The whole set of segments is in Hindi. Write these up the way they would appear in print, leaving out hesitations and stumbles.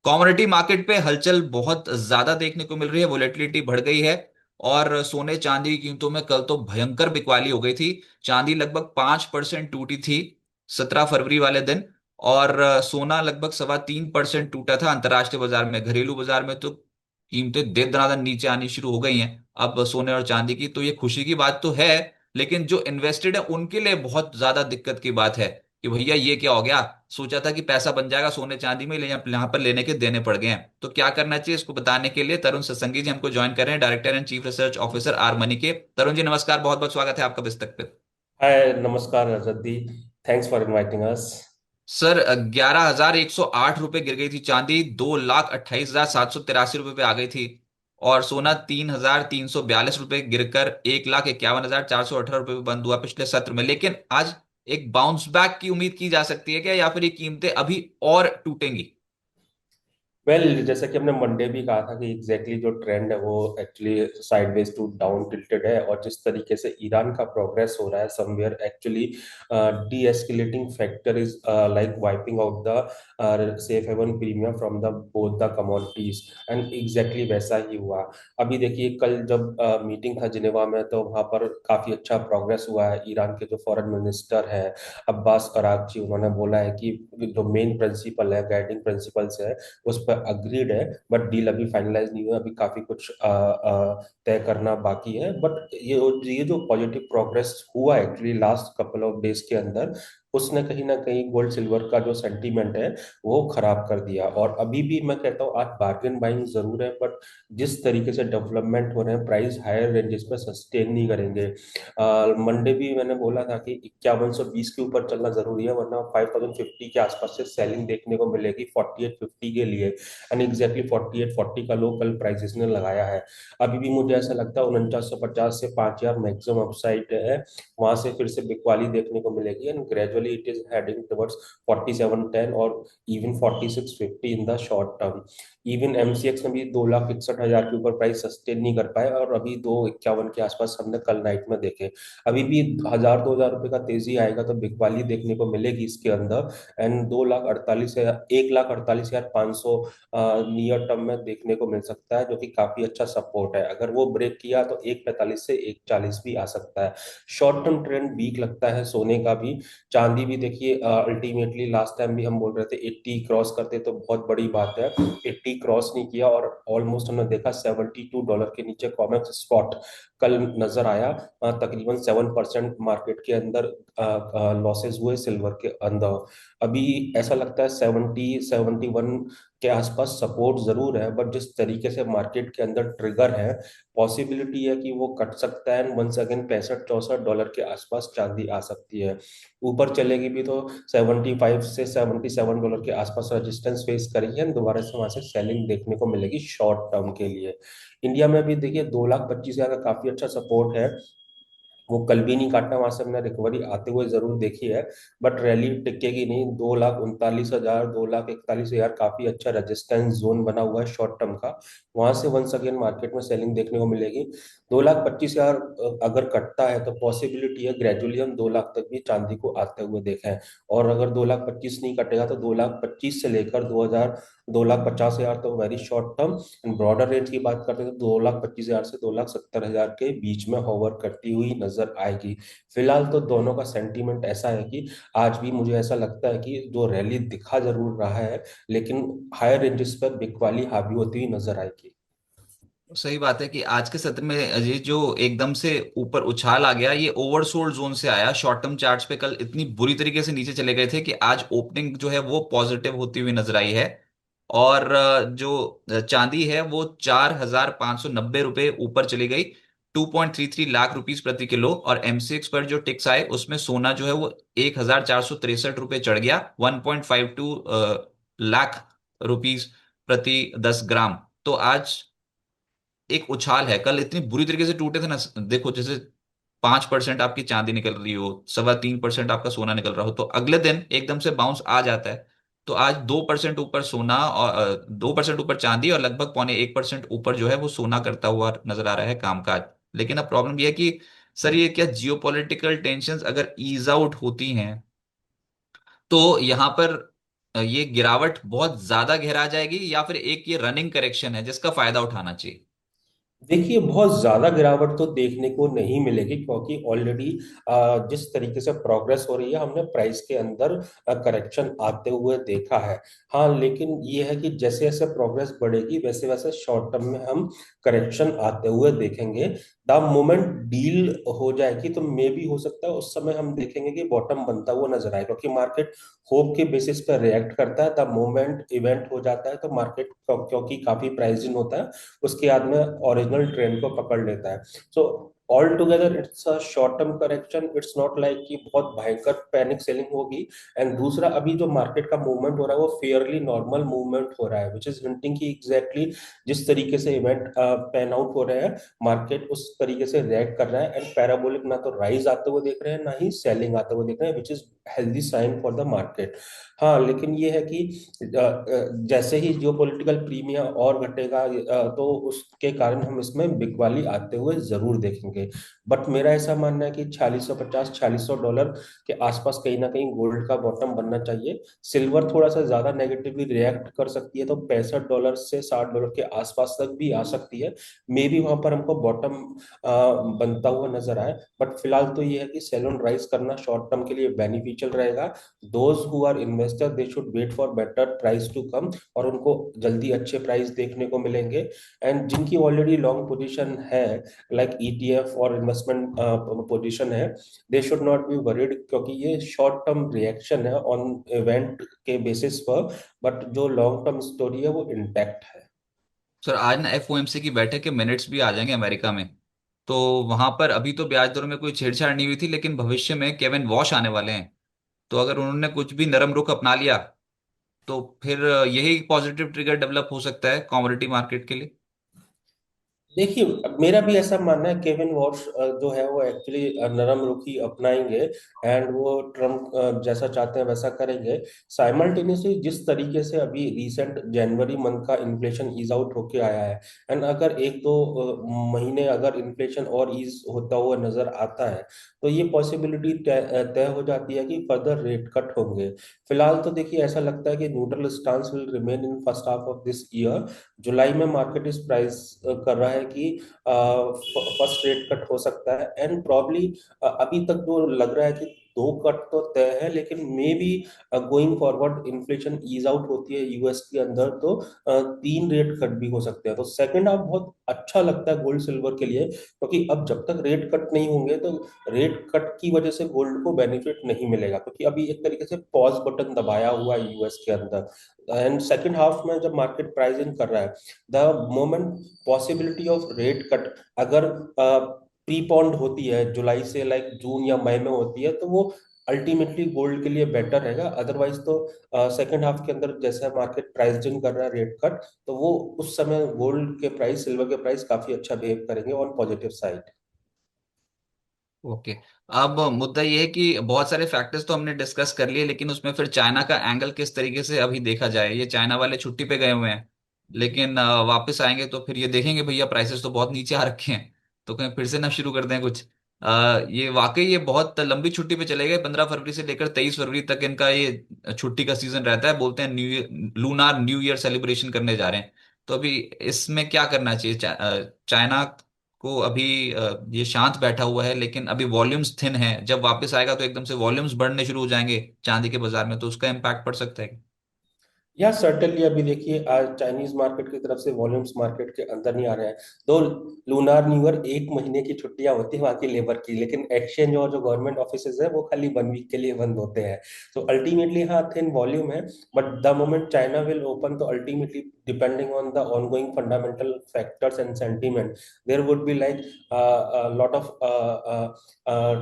कमोडिटी मार्केट पे हलचल बहुत ज्यादा देखने को मिल रही है, वोलेटिलिटी बढ़ गई है। और सोने चांदी की कीमतों में कल तो भयंकर बिकवाली हो गई थी। चांदी लगभग 5% टूटी थी 17 फरवरी वाले दिन। और सोना लगभग 3.25% टूटा था अंतर्राष्ट्रीय बाजार में। घरेलू बाजार में तो कीमतें दे दनादन नीचे आनी शुरू हो गई हैं अब सोने और चांदी की। तो ये खुशी की बात तो है, लेकिन जो इन्वेस्टेड है उनके लिए बहुत ज्यादा दिक्कत की बात है कि भैया ये क्या हो गया। सोचा था कि पैसा बन जाएगा सोने चांदी में, लेकिन यहाँ पर लेने के देने पड़ गए हैं। तो क्या करना चाहिए इसको बताने के लिए तरुण सत्संगी जी हमको ज्वाइन कर रहे हैं, director and chief research officer R Money के। तरुण जी नमस्कार, बहुत बहुत स्वागत है आपका बिस्तक पे। हाय नमस्कार Rajat. Thanks for inviting us. Sir 11,108 रुपए गिर गई थी चांदी, 2,28,783 रुपए पे आ गई थी। और सोना 3,342 रुपए गिरकर 1,51,418 रुपए पे बंद हुआ पिछले सत्र में। लेकिन आज एक बाउंस बैक की उम्मीद की जा सकती है क्या, या फिर ये कीमतें अभी और टूटेंगी? जैसा कि हमने मंडे भी कहा था कि एग्जैक्टली जो ट्रेंड है वो actually sideways to down tilted है, और जिस तरीके से ईरान का प्रोग्रेस हो रहा है somewhere actually de-escalating factor is like wiping out the safe haven premium from the both the commodities. And exactly वैसा ही हुआ। अभी देखिए कल जब मीटिंग था जिनेवा में तो वहां पर काफी अच्छा प्रोग्रेस हुआ है। ईरान के जो फॉरेन मिनिस्टर है अब्बास अरागची, उन्होंने बोला है कि जो मेन प्रिंसिपल है, गाइडिंग प्रिंसिपल्स है, उस पर अग्रीड है। बट डील अभी फाइनलाइज नहीं हुआ, अभी काफी कुछ तय करना बाकी है। बट ये जो पॉजिटिव प्रोग्रेस हुआ actually last couple of days के अंदर, उसने कहीं ना कहीं गोल्ड सिल्वर का जो सेंटीमेंट है वो खराब कर दिया। और अभी भी मैं कहता हूँ आज बार्गेन बाइंग जरूर है, बट जिस तरीके से डेवलपमेंट हो रहे हैं प्राइस हायर रेंजेस में सस्टेन नहीं करेंगे। मंडे भी मैंने बोला था कि 5120 के ऊपर चलना जरूरी है, वरना 5050 के आसपास से सेलिंग देखने को मिलेगी 4850 के लिए। एंड एग्जैक्टली 4840 का लो कल प्राइसेस ने लगाया है। अभी भी मुझे ऐसा लगता है 4950 से 5000 मैक्सिमम अपसाइड है, वहां से फिर से बिकवाली देखने को मिलेगी। And gradually it is heading towards 4710 और even 4650 in the short term. Even MCX में भी 2,61,000 के ऊपर प्राइस सस्टेन नहीं कर पाए, और अभी 251 के आसपास हमने कल नाइट में देखे। अभी भी 1000-2000 रुपए का तेजी आएगा तो बिकवाली देखने को मिलेगी इसके अंदर। एंड 1,48,500 नियर टर्म में देखने को मिल सकता है, जो कि काफी अच्छा सपोर्ट है। अगर वो ब्रेक किया तो 1,45 से 1,40 भी आ सकता है। शॉर्ट टर्म ट्रेंड वीक लगता है सोने का भी। चांदी भी देखिए अल्टीमेटली लास्ट टाइम भी हम बोल रहे थे 80 क्रॉस करते तो बहुत बड़ी बात है। 80 क्रॉस नहीं किया, और ऑलमोस्ट हमने देखा $72 के नीचे कॉमेक्स स्पॉट कल नजर आया। तकरीबन 7% मार्केट के अंदर लॉसेस हुए सिल्वर के अंदर। अभी ऐसा लगता है 70-71 के आसपास सपोर्ट जरूर है, बट जिस तरीके से मार्केट के अंदर ट्रिगर है, पॉसिबिलिटी है कि वो कट सकता है। वंस अगेन 65-64 डॉलर के आसपास चांदी आ सकती है। ऊपर चलेगी भी तो 75 से $77 के आसपास रेजिस्टेंस फेस करेगी, and दोबारा से वहां से सेलिंग देखने को मिलेगी शॉर्ट टर्म के लिए। इंडिया में भी देखिए 2,25,000 का काफी अच्छा सपोर्ट है। वो कल भी नहीं काटा, वहां से हमने रिकवरी आते हुए जरूर देखी है, बट रैली टिकेगी नहीं। 2,39,000, 2,41,000 काफी अच्छा रेजिस्टेंस जोन बना हुआ है शॉर्ट टर्म का। वहां से वंस अगेन मार्केट में सेलिंग देखने को मिलेगी। 2,25,000 अगर कटता है तो पॉसिबिलिटी है ग्रेजुअली हम 2 लाख तक भी चांदी को आते हुए देखें। और अगर 2,25,000 नहीं कटेगा तो 2,25,000 से लेकर 2,50,000 तो very short term. Broader range की बात करते हैं तो 2,25,000 से 2,70,000 के बीच में होवर करती हुई नजर आएगी। फिलहाल तो दोनों का सेंटीमेंट ऐसा है कि आज भी मुझे ऐसा लगता है कि जो रैली दिखा जरूर रहा है, लेकिन हायर रेंजेस पर बिकवाली हावी होती हुई नजर आएगी। सही बात है कि आज के सत्र में ये जो एकदम से ऊपर उछाल आ गया, ये ओवरसोल्ड जोन से आया। शॉर्ट टर्म चार्ट्स पे कल इतनी बुरी तरीके से नीचे चले गए थे कि आज ओपनिंग जो है वो पॉजिटिव होती हुई नजर आई है। और जो चांदी है वो 4,590 रुपये ऊपर चली गई, 2.33 लाख रुपीस प्रति किलो। और एमसीएक्स पर जो टिक्स आए उसमें सोना जो है वो 1,463 रुपये चढ़ गया, 1.52 लाख रुपीस प्रति 10 ग्राम। तो आज एक उछाल है। कल इतनी बुरी तरीके से टूटे थे ना, देखो जैसे 5% आपकी चांदी निकल रही हो, 3.25% आपका सोना निकल रहा हो, तो अगले दिन एकदम से बाउंस आ जाता है। तो आज 2% ऊपर सोना और 2% ऊपर चांदी, और लगभग 0.25% ऊपर जो है वो सोना करता हुआ नजर आ रहा है कामकाज। लेकिन अब प्रॉब्लम यह है कि सर ये क्या जियोपॉलिटिकल टेंशंस अगर ईज आउट होती हैं तो यहाँ पर ये गिरावट बहुत ज्यादा गहरा जाएगी या फिर एक ये रनिंग करेक्शन है जिसका फायदा उठाना चाहिए? देखिए, बहुत ज्यादा गिरावट तो देखने को नहीं मिलेगी, क्योंकि ऑलरेडी जिस तरीके से प्रोग्रेस हो रही है, हमने प्राइस के अंदर करेक्शन आते हुए देखा है। हाँ, लेकिन ये है कि जैसे जैसे प्रोग्रेस बढ़ेगी, वैसे वैसे शॉर्ट टर्म में हम करेक्शन आते हुए देखेंगे। द मोमेंट डील हो जाएगी तो मे भी हो सकता है उस समय हम देखेंगे कि बॉटम बनता हुआ नजर आए, क्योंकि मार्केट होप के बेसिस पर रिएक्ट करता है। द मोमेंट इवेंट हो जाता है तो मार्केट, क्योंकि काफी प्राइस इन होता है, उसके बाद में ओरिजिनल ट्रेंड को पकड़ लेता है। So all together it's a short term correction, it's not like कि बहुत भयंकर पैनिक सेलिंग होगी। एंड दूसरा, अभी जो मार्केट का मूवमेंट हो रहा है वो फेयरली नॉर्मल मूवमेंट हो रहा है, विच इज हिंटिंग कि एग्जैक्टली जिस तरीके से इवेंट पैन आउट हो रहे हैं, मार्केट उस तरीके से रिएक्ट कर रहा है। एंड पैराबोलिक ना तो राइज आते हुए देख रहे हैं, ना ही सेलिंग आते हुए देख रहे हैं, which is healthy sign for the market. हाँ, लेकिन ये है कि जैसे ही जियो पॉलिटिकल प्रीमियम और घटेगा, तो उसके कारण हम इसमें बिकवाली आते हुए जरूर देखेंगे। बट मेरा ऐसा मानना है कि 4650 $4600 के आसपास कहीं ना कहीं गोल्ड का बॉटम बनना चाहिए। सिल्वर थोड़ा सा ज्यादा नेगेटिवली रिएक्ट कर सकती है, तो $65 से $60 के आसपास तक भी आ सकती है। मे बी वहां पर हमको बॉटम बनता हुआ नजर आए। बट फिलहाल तो ये है कि सेल ऑन राइज करना शॉर्ट टर्म के लिए बेनिफिशियल रहेगा। Those who are investor, they should wait for better price to come, और उनको जल्दी अच्छे प्राइस देखने को मिलेंगे। एंड जिनकी ऑलरेडी लॉन्ग पोजीशन है, लाइक ईटीएफ और इन्वेस्टमेंट पोजीशन है, they should not be worried, क्योंकि ये शॉर्ट टर्म रिएक्शन है ऑन इवेंट के बेसिस पर। बट जो लॉन्ग टर्म स्टोरी है वो इंटैक्ट है। सर आज ना एफओएमसी की बैठक के मिनट्स भी आ जाएंगे अमेरिका में। तो वहां पर अभी तो ब्याज दरों में कोई छेड़छाड़ नहीं हुई थी, लेकिन भविष्य में केविन वॉश आने वाले हैं। तो अगर उन्होंने कुछ भी नरम रुख अपना लिया तो फिर यही पॉजिटिव ट्रिगर डेवलप हो सकता है कमोडिटी मार्केट के लिए। देखिए, अब मेरा भी ऐसा मानना है, केविन वॉश जो है वो एक्चुअली नरम रुखी अपनाएंगे। एंड वो ट्रम्प जैसा चाहते हैं वैसा करेंगे। साइमल्टेनियसली जिस तरीके से अभी रिसेंट जनवरी मंथ का इन्फ्लेशन ईज आउट होके आया है, एंड अगर एक दो महीने अगर इन्फ्लेशन और ईज होता हुआ नजर आता है, तो ये पॉसिबिलिटी तय तय हो जाती है कि फर्दर रेट कट होंगे। फिलहाल तो देखिए, ऐसा लगता है कि neutral stance will remain in first half of this year. जुलाई में मार्केट इस प्राइस कर रहा है कि फर्स्ट रेट कट हो सकता है। एंड प्रॉब्ली अभी तक जो लग रहा है कि दो कट तो तय है, लेकिन may be going forward inflation ease out होती है यूएस के अंदर, तो तीन रेट कट भी हो सकते हैं। तो सेकंड हाफ बहुत अच्छा लगता है गोल्ड सिल्वर के लिए, क्योंकि अब जब तक रेट कट नहीं होंगे तो रेट कट की वजह से गोल्ड को बेनिफिट नहीं मिलेगा, क्योंकि अभी एक तरीके से पॉज बटन दबाया हुआ है यूएस के अंदर। एंड सेकंड हाफ में जब मार्केट प्राइस इन कर रहा है, the moment possibility of rate cut अगर प्रीपोन्ड होती है जुलाई से, लाइक जून या मई में होती है, तो वो अल्टीमेटली गोल्ड के लिए बेटर रहेगा। अदरवाइज तो सेकंड हाफ के अंदर जैसा मार्केट प्राइस इन कर रहा है रेट कट, तो वो उस समय गोल्ड के प्राइस, सिल्वर के प्राइस काफी अच्छा बिहेव करेंगे ऑन पॉजिटिव साइड। ओके। अब मुद्दा ये है कि बहुत सारे फैक्टर्स तो हमने डिस्कस कर लिए, लेकिन उसमें फिर चाइना का एंगल किस तरीके से अभी देखा जाए। ये चाइना वाले छुट्टी पे गए हुए हैं, लेकिन वापस आएंगे तो फिर ये देखेंगे भैया प्राइसेस तो बहुत नीचे आ रखे हैं, तो कहीं फिर से ना शुरू कर दें कुछ। ये वाकई ये बहुत लंबी छुट्टी पे चले गए। 15 फरवरी से लेकर 23 फरवरी तक इनका ये छुट्टी का सीजन रहता है। बोलते हैं new year, lunar new year celebration करने जा रहे हैं। तो अभी इसमें क्या करना चाहिए? चाइना को अभी ये शांत बैठा हुआ है, लेकिन अभी वॉल्यूम्स थिन है। जब वापस आएगा तो एकदम से वॉल्यूम्स बढ़ने शुरू हो जाएंगे चांदी के बाजार में, तो उसका इम्पैक्ट पड़ सकता है। या सर्टेनली अभी देखिए, आज चाइनीज मार्केट की तरफ से वॉल्यूम्स मार्केट के अंदर नहीं आ रहे हैं। दो लूनार न्यू ईयर एक महीने की छुट्टियां होती है वहां की लेबर की, लेकिन एक्सचेंज और जो गवर्नमेंट ऑफिस है वो खाली 1 वीक के लिए बंद होते हैं। तो अल्टीमेटली हाँ, थिन वॉल्यूम है। But the moment China will open, तो ultimately depending on the ongoing fundamental factors and sentiment, there would be like lot of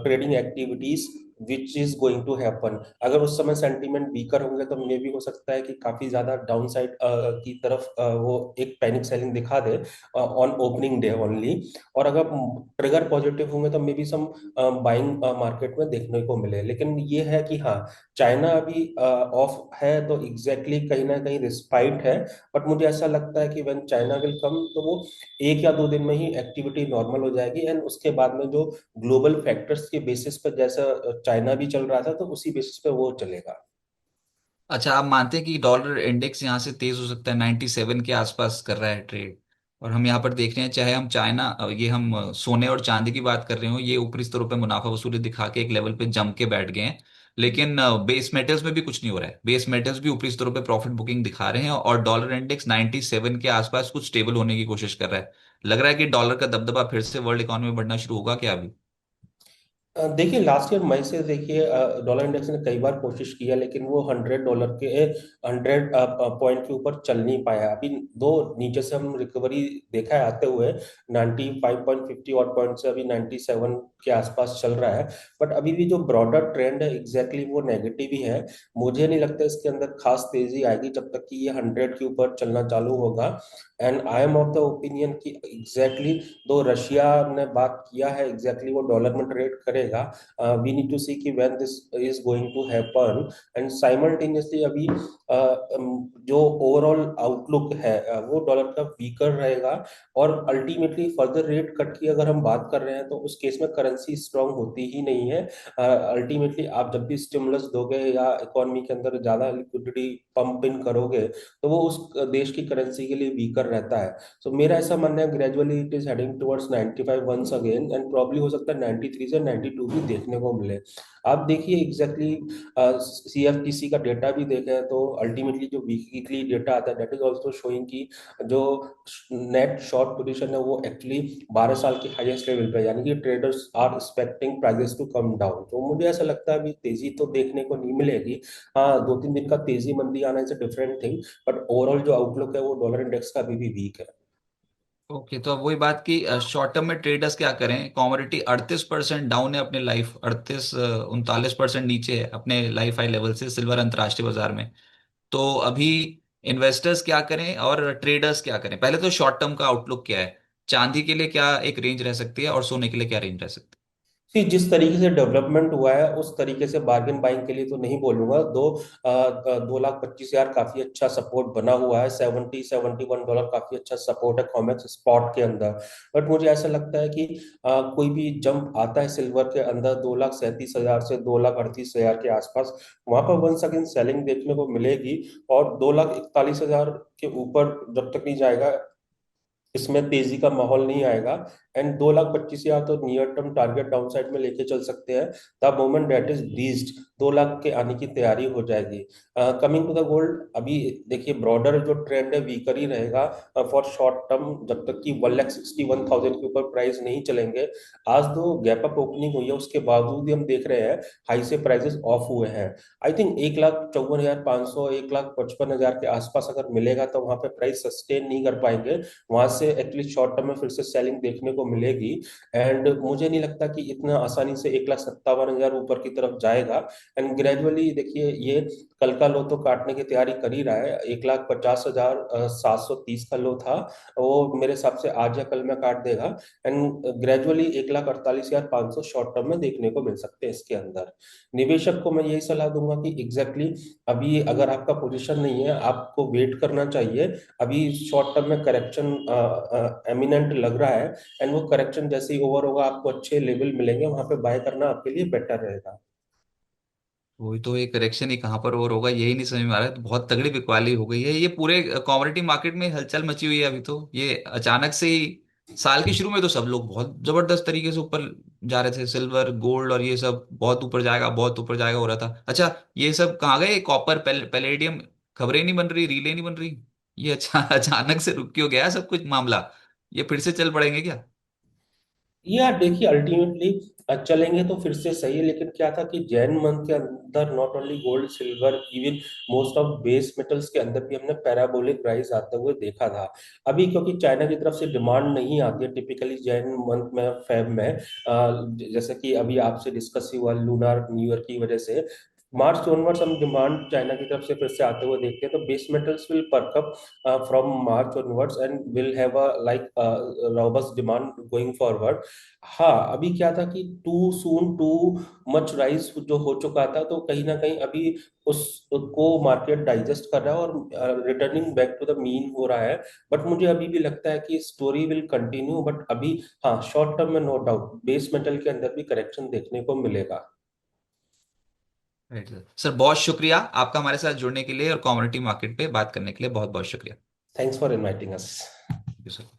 trading activities which is going to happen. अगर उस समय सेंटीमेंट वीकर होंगे तो मे भी हो सकता है कि काफी ज्यादा डाउन साइड की तरफ वो एक पैनिक सेलिंग दिखा दे ऑन ओपनिंग डे ओनली। और अगर ट्रिगर पॉजिटिव होंगे तो may be some buying market में देखने को मिले। लेकिन ये है कि हाँ, चाइना अभी ऑफ है तो एग्जैक्टली exactly कहीं ना कहीं रिस्पाइट है। बट मुझे ऐसा लगता है कि व्हेन चाइना विल कम, तो वो 1 या 2 दिन में ही एक्टिविटी नॉर्मल हो जाएगी। एंड उसके बाद में जो ग्लोबल फैक्टर्स के बेसिस पर जैसा चाइना भी चल रहा था, तो उसी बेसिस पे वो चलेगा। अच्छा, आप मानते हैं कि डॉलर इंडेक्स यहाँ से तेज हो सकता है, 97 के आसपास कर रहा है ट्रेड, और हम यहाँ पर देख रहे हैं, चाहे हम चाइना ये हम सोने और चांदी की बात कर रहे हो, ये ऊपरी स्तरों पे मुनाफा वसूली दिखा के एक लेवल पे जम के बैठ गए हैं। लेकिन बेस मेटल्स में भी कुछ नहीं हो रहा है, बेस मेटल्स भी ऊपरी स्तरों पे प्रॉफिट बुकिंग दिखा रहे हैं, और डॉलर इंडेक्स 97 के आसपास कुछ स्टेबल होने की कोशिश कर रहा है। लग रहा है कि डॉलर का दबदबा फिर से वर्ल्ड इकोनॉमी में बढ़ना शुरू होगा क्या अभी? देखिए लास्ट ईयर मई से देखिए डॉलर इंडेक्स ने कई बार कोशिश किया, लेकिन वो $100 के 100 पॉइंट के ऊपर चल नहीं पाया। अभी दो नीचे से हम रिकवरी देखा है आते हुए, 95.50 और पॉइंट से अभी 97 के आसपास चल रहा है। बट अभी भी जो ब्रॉडर ट्रेंड है एग्जैक्टली वो नेगेटिव ही है। मुझे नहीं लगता इसके अंदर खास तेजी आएगी जब तक कि ये 100 के ऊपर चलना चालू होगा। And I am of the opinion कि एग्जैक्टली दो रशिया ने बात किया है एग्जैक्टली वो डॉलर में ट्रेड करेगा। वी नीड टू सी कि when this is going to happen. And simultaneously अभी जो ओवरऑल आउटलुक है वो डॉलर का वीकर रहेगा। और अल्टीमेटली फर्दर रेट कट की अगर हम बात कर रहे हैं तो उस केस में करेंसी स्ट्रांग होती ही नहीं है। अल्टीमेटली आप जब भी स्टिमुलस दोगे या इकोनॉमी के अंदर ज्यादा लिक्विडिटी पंप इन करोगे तो वो उस देश की करेंसी के लिए वीकर रहता है। सो मेरा ऐसा मानना है gradually it is heading towards 95 once again, and probably हो सकता है 93 से 92 भी देखने को मिले। आप देखिए एग्जैक्टली सीएफटीसी का डेटा भी देखें तो अल्टीमेटली जो वीकली डेटा आता है दैट इज ऑल्सो शोइंग कि जो नेट शॉर्ट पोजीशन है वो एक्चुअली 12 साल के हाईएस्ट लेवल पे है। यानी कि traders are expecting prices to come down. तो मुझे ऐसा लगता है अभी तेजी तो देखने को नहीं मिलेगी। हाँ, 2-3 दिन का तेजी मंदी आना is a different thing, but overall जो आउटलुक है वो डॉलर इंडेक्स का अभी भी वीक है। ओके, तो अब वही बात कि शॉर्ट टर्म में ट्रेडर्स क्या करें? कमोडिटी 38% डाउन है अपने लाइफ, 39 39% नीचे है अपने लाइफ हाई लेवल से सिल्वर अंतर्राष्ट्रीय बाजार में। तो अभी इन्वेस्टर्स क्या करें और ट्रेडर्स क्या करें? पहले तो शॉर्ट टर्म का आउटलुक क्या है? चांदी के लिए क्या एक रेंज रह सकती है और सोने के लिए क्या रेंज रह सकती कि जिस तरीके से डेवलपमेंट हुआ है उस तरीके से बार्गेन बाइंग के लिए तो नहीं बोलूंगा। 2,25,000 काफी अच्छा सपोर्ट बना हुआ है। 70-71 डॉलर काफी अच्छा सपोर्ट है कॉमेक्स स्पॉट के अंदर। बट मुझे ऐसा लगता है कि कोई भी जंप आता है सिल्वर के अंदर 2,37,000 से 2,38,000 के आसपास, वहां पर वंस अगेन सेलिंग देखने को मिलेगी। और 2,41,000 के ऊपर जब तक नहीं जाएगा इसमें तेजी का माहौल नहीं आएगा। एंड 2,25,000 तो near term target downside में लेके चल सकते हैं। The moment that is breached 2 lakh के आने की तैयारी हो जाएगी। कमिंग टू द गोल्ड, अभी देखिए ब्रॉडर जो ट्रेंड है वीकर ही रहेगा फॉर शॉर्ट टर्म जब तक कि 1,61,000 के ऊपर प्राइस नहीं चलेंगे। आज तो गैप अप ओपनिंग हुई है उसके बावजूद भी हम देख रहे हैं हाई से प्राइसेस ऑफ हुए हैं। आई थिंक 1,54,500 1,55,000 के आसपास अगर मिलेगा तो वहां पे प्राइस सस्टेन नहीं कर पाएंगे। वहां से एटलीस्ट शॉर्ट टर्म में फिर से सेलिंग देखने को मिलेगी। एंड मुझे नहीं लगता कि इतना आसानी से 1,57,000 ऊपर की तरफ जाएगा। एंड ग्रेजुअली देखिए ये कल का लो तो काटने की तैयारी कर ही रहा है। 1,50,730 का लो था, वो मेरे हिसाब से आज या कल में काट देगा। एंड ग्रेजुअली 1,48,500 शॉर्ट टर्म में देखने को मिल सकते हैं इसके अंदर। निवेशक को मैं यही सलाह दूंगा कि एग्जैक्टली अभी अगर आपका पोजीशन नहीं है आपको वेट करना चाहिए। अभी शॉर्ट टर्म में करेक्शन एमिनेंट लग रहा है। एंड वो करेक्शन जैसे ही ओवर होगा आपको अच्छे लेवल मिलेंगे, वहां पे बाय करना आपके लिए बेटर रहेगा। वही तो, एक करेक्शन ही कहाँ पर और होगा यही नहीं समझ में आ रहा है। तो बहुत तगड़ी बिकवाली हो गई है, ये पूरे कमोडिटी मार्केट में हलचल मची हुई है अभी तो। ये अचानक से ही साल के शुरू में तो सब लोग बहुत जबरदस्त तरीके से ऊपर जा रहे थे, सिल्वर गोल्ड और ये सब बहुत ऊपर जाएगा बहुत ऊपर जाएगा हो रहा था। अच्छा, ये सब कहाँ गए? कॉपर पैलेडियम, खबरें नहीं बन रही, रीलें नहीं बन रही। ये अच्छा अचानक से रुक क्यों गया सब कुछ मामला? ये फिर से चल पड़ेंगे क्या? यार देखिए अल्टीमेटली चलेंगे तो फिर से सही है, लेकिन क्या था कि जैन मंथ के अंदर not only gold silver even most of base metals के अंदर भी हमने पैराबोलिक राइज आते हुए देखा था। अभी क्योंकि चाइना की तरफ से डिमांड नहीं आती है टिपिकली जैन मंथ में फेब में, जैसे कि अभी आपसे डिस्कस ही हुआ लूनार न्यू ईयर की वजह से मार्च ऑनवर्ड्स हम डिमांड चाइना की तरफ से फिर से आते हुए देखते हैं। तो बेस मेटल्स विल परक up from March onwards and will have a like robust demand going forward. हाँ, अभी क्या था कि too soon too much rise जो हो चुका था तो कहीं ना कहीं अभी उसको मार्केट डाइजेस्ट कर रहा है और returning back to the mean हो रहा है। बट मुझे अभी भी लगता है कि स्टोरी विल कंटिन्यू। बट अभी हाँ, शॉर्ट टर्म में नो डाउट बेस मेटल के अंदर भी करेक्शन देखने को मिलेगा। Right sir. सर बहुत शुक्रिया आपका हमारे साथ जुड़ने के लिए और कमोडिटी मार्केट पे बात करने के लिए, बहुत बहुत शुक्रिया। Thanks for inviting us. Sir.